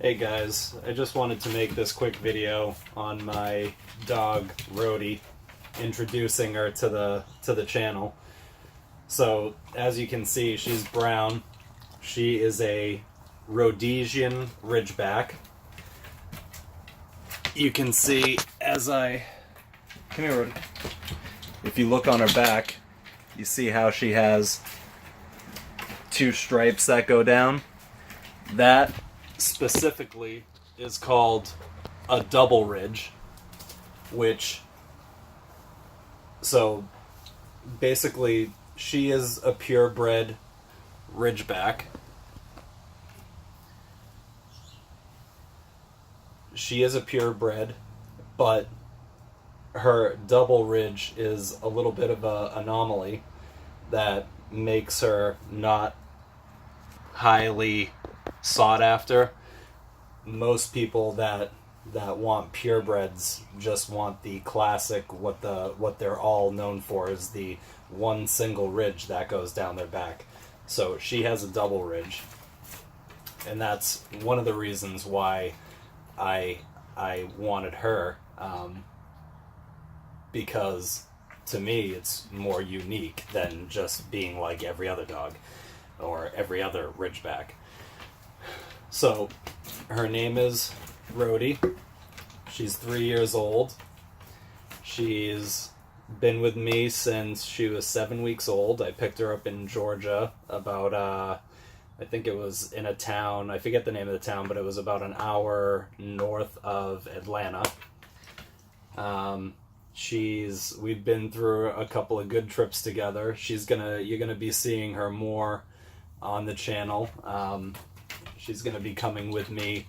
Hey guys, I just wanted to make this quick video on my dog Rhodey, introducing her to the channel. So as you can see, she's brown. She is a Rhodesian Ridgeback. You can see come here, Rhodey. If you look on her back, you see how she has two stripes that go down. That specifically is called a double ridge, so basically she is a purebred Ridgeback. She is a purebred, but her double ridge is a little bit of an anomaly that makes her not highly sought after. Most people that want purebreds just want the classic, what they're all known for is the one single ridge that goes down their back. So she has a double ridge, and that's one of the reasons why I wanted her, because to me it's more unique than just being like every other dog or every other Ridgeback. So her name is Rhodey. She's 3 years old. She's been with me since she was 7 weeks old. I picked her up in Georgia about, I think it was in a town, I forget the name of the town, but it was about an hour north of Atlanta. We've been through a couple of good trips together. You're gonna be seeing her more on the channel. She's going to be coming with me,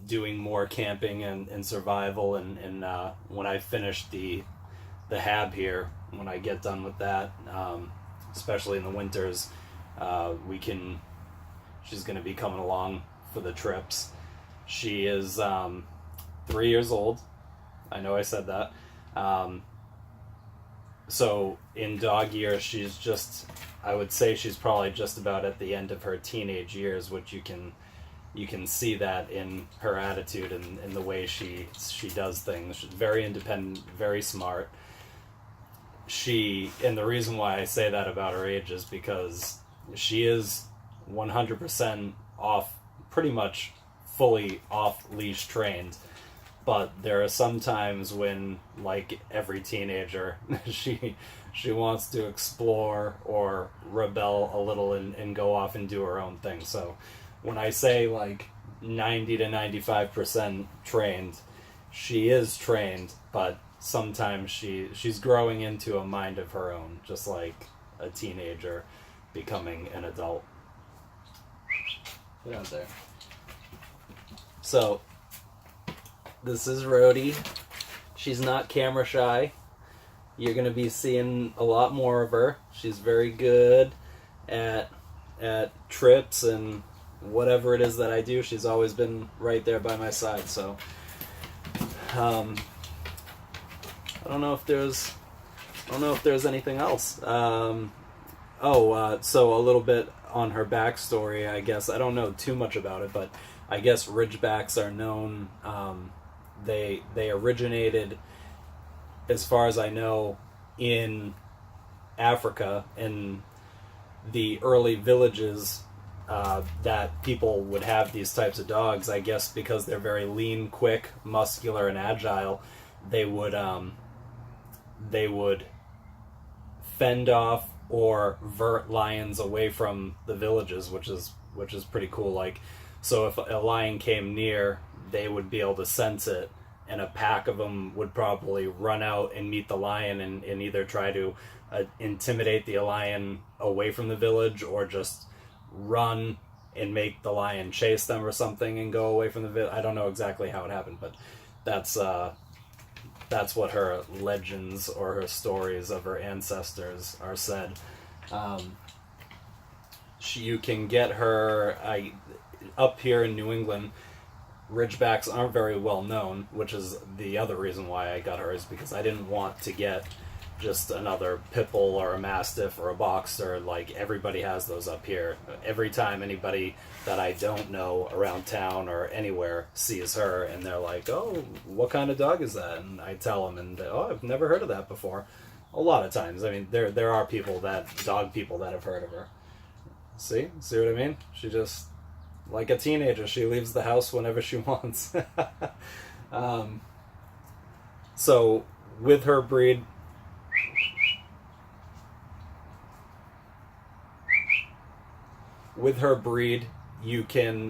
doing more camping and survival, and when I finish the hab here, when I get done with that, especially in the winters, she's going to be coming along for the trips. She is 3 years old. I know I said that. So in dog years, I would say she's probably just about at the end of her teenage years, which you can see that in her attitude and the way she does things. She's very independent, very smart. And the reason why I say that about her age is because she is 100% pretty much fully off-leash trained. But there are some times when, like every teenager, she wants to explore or rebel a little and go off and do her own thing. So when I say like 90 to 95% trained, she is trained, but sometimes she's growing into a mind of her own, just like a teenager becoming an adult. Get out there. So this is Rhodey. She's not camera shy. You're going to be seeing a lot more of her. She's very good at trips and whatever it is that I do. She's always been right there by my side. So I don't know if there's anything else. So a little bit on her backstory, I guess. I don't know too much about it, but I guess Ridgebacks are known. They originated, as far as I know, in Africa, in the early villages that people would have these types of dogs. I guess because they're very lean, quick, muscular, and agile, they would fend off or vert lions away from the villages, which is pretty cool. Like, so if a lion came near, they would be able to sense it, and a pack of them would probably run out and meet the lion and either try to intimidate the lion away from the village, or just run and make the lion chase them or something and go away from the village. I don't know exactly how it happened, but that's what her legends or her stories of her ancestors are said. You can get her up here in New England. Ridgebacks aren't very well known, which is the other reason why I got her, is because I didn't want to get just another pit bull or a mastiff or a boxer. Like, everybody has those up here. Every time anybody that I don't know around town or anywhere sees her, and they're like, "Oh, what kind of dog is that?" And I tell them, and "Oh, I've never heard of that before." A lot of times, I mean, there are dog people that have heard of her. See what I mean? She just, like a teenager, she leaves the house whenever she wants. So with her breed, you can.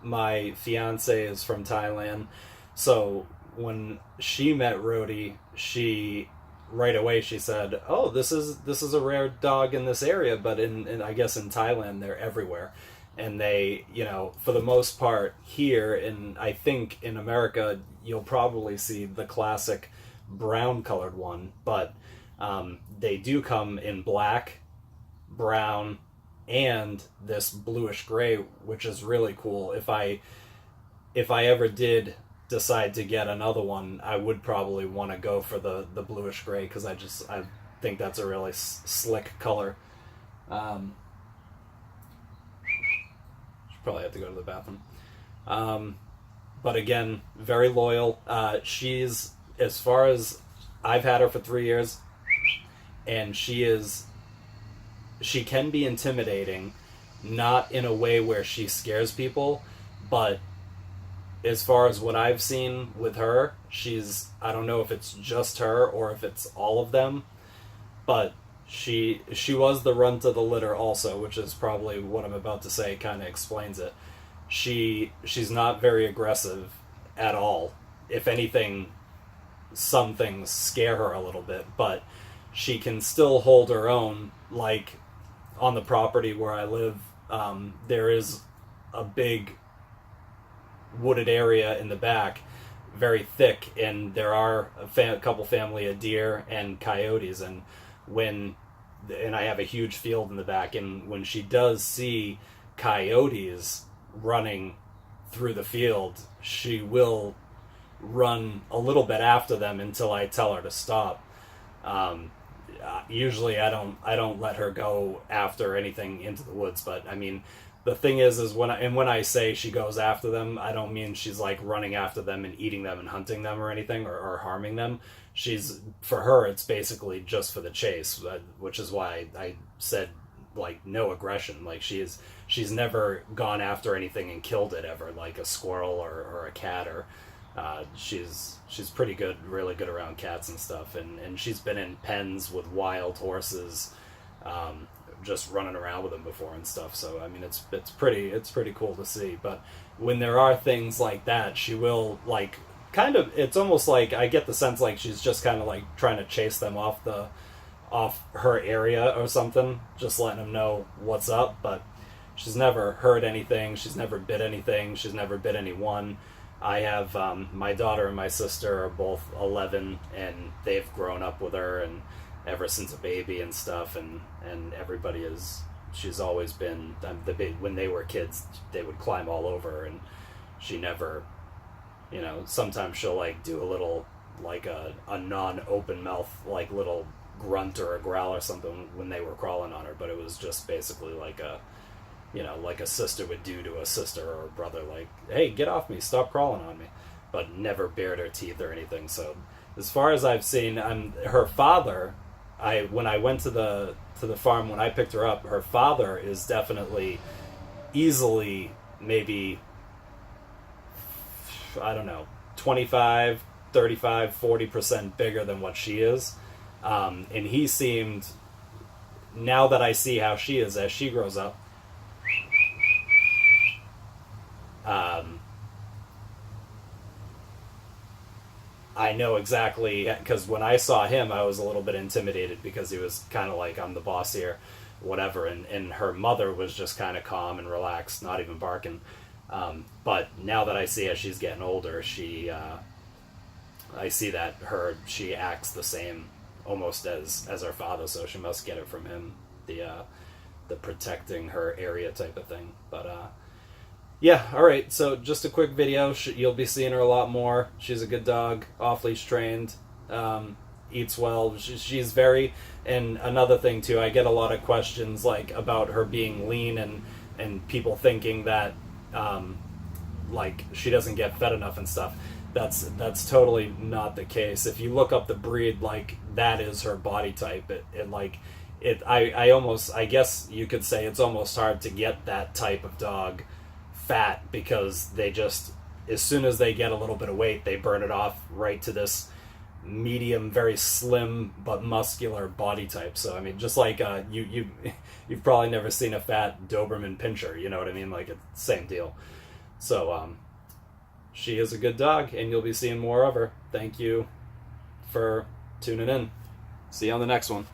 My fiance is from Thailand, so when she met Rhodey, she right away she said, "Oh, this is a rare dog in this area, but in I guess in Thailand they're everywhere." And they, for the most part here, and I think in America you'll probably see the classic brown colored one, but they do come in black, brown, and this bluish gray, which is really cool. If I ever did decide to get another one, I would probably want to go for the bluish gray, because I think that's a really slick color. Should probably have to go to the bathroom. But again, very loyal. She's, as far as I've had her for 3 years, and she can be intimidating, not in a way where she scares people, but as far as what I've seen with her, I don't know if it's just her or if it's all of them, but she was the runt of the litter also, which is probably what I'm about to say kind of explains it. She's not very aggressive at all. If anything, some things scare her a little bit, but she can still hold her own. Like, on the property where I live, there is a big wooded area in the back, very thick, and there are a couple family of deer and coyotes, and I have a huge field in the back, and when she does see coyotes running through the field, she will run a little bit after them until I tell her to stop. Usually I don't let her go after anything into the woods, but I mean, the thing is when I say she goes after them, I don't mean she's like running after them and eating them and hunting them or anything, or harming them. For her, it's basically just for the chase, which is why I said, like, no aggression. Like, she's never gone after anything and killed it ever, like a squirrel or a cat, or she's pretty good, really good around cats and stuff, and she's been in pens with wild horses, just running around with them before and stuff. So I mean, it's pretty cool to see. But when there are things like that, she will, like, kind of, it's almost like I get the sense like she's just kind of like trying to chase them off her area or something, just letting them know what's up. But she's never hurt anything, she's never bit anything, she's never bit anyone. I have my daughter and my sister are both 11, and they've grown up with her, and ever since a baby and stuff, and she's always been when they were kids, they would climb all over her, and she never, sometimes she'll like do a little, like a non-open mouth, like little grunt or a growl or something when they were crawling on her, but it was just basically like a sister would do to a sister or a brother, like, "Hey, get off me, stop crawling on me," but never bared her teeth or anything. So as far as I've seen, her father, when I went to the farm when I picked her up, her father is definitely easily maybe, I don't know, 25, 35, 40% bigger than what she is. And he seemed, now that I see how she is as she grows up, I know exactly, because when I saw him, I was a little bit intimidated because he was kind of like, "I'm the boss here," whatever, and her mother was just kind of calm and relaxed, not even barking. But now that I see as she's getting older, I see that she acts the same almost as her father, so she must get it from him, the protecting her area type of thing. But yeah, alright, so just a quick video. You'll be seeing her a lot more. She's a good dog, off-leash trained. eats well. She's very, and another thing too, I get a lot of questions like about her being lean and people thinking that like she doesn't get fed enough and stuff. That's totally not the case. If you look up the breed, like that is her body type. I guess you could say it's almost hard to get that type of dog fat, because they just, as soon as they get a little bit of weight, they burn it off right to this medium, very slim but muscular body type. So I mean, just like you've probably never seen a fat Doberman Pinscher, you know what I mean? Like, it's the same deal. So she is a good dog, and you'll be seeing more of her. Thank you for tuning in. See you on the next one.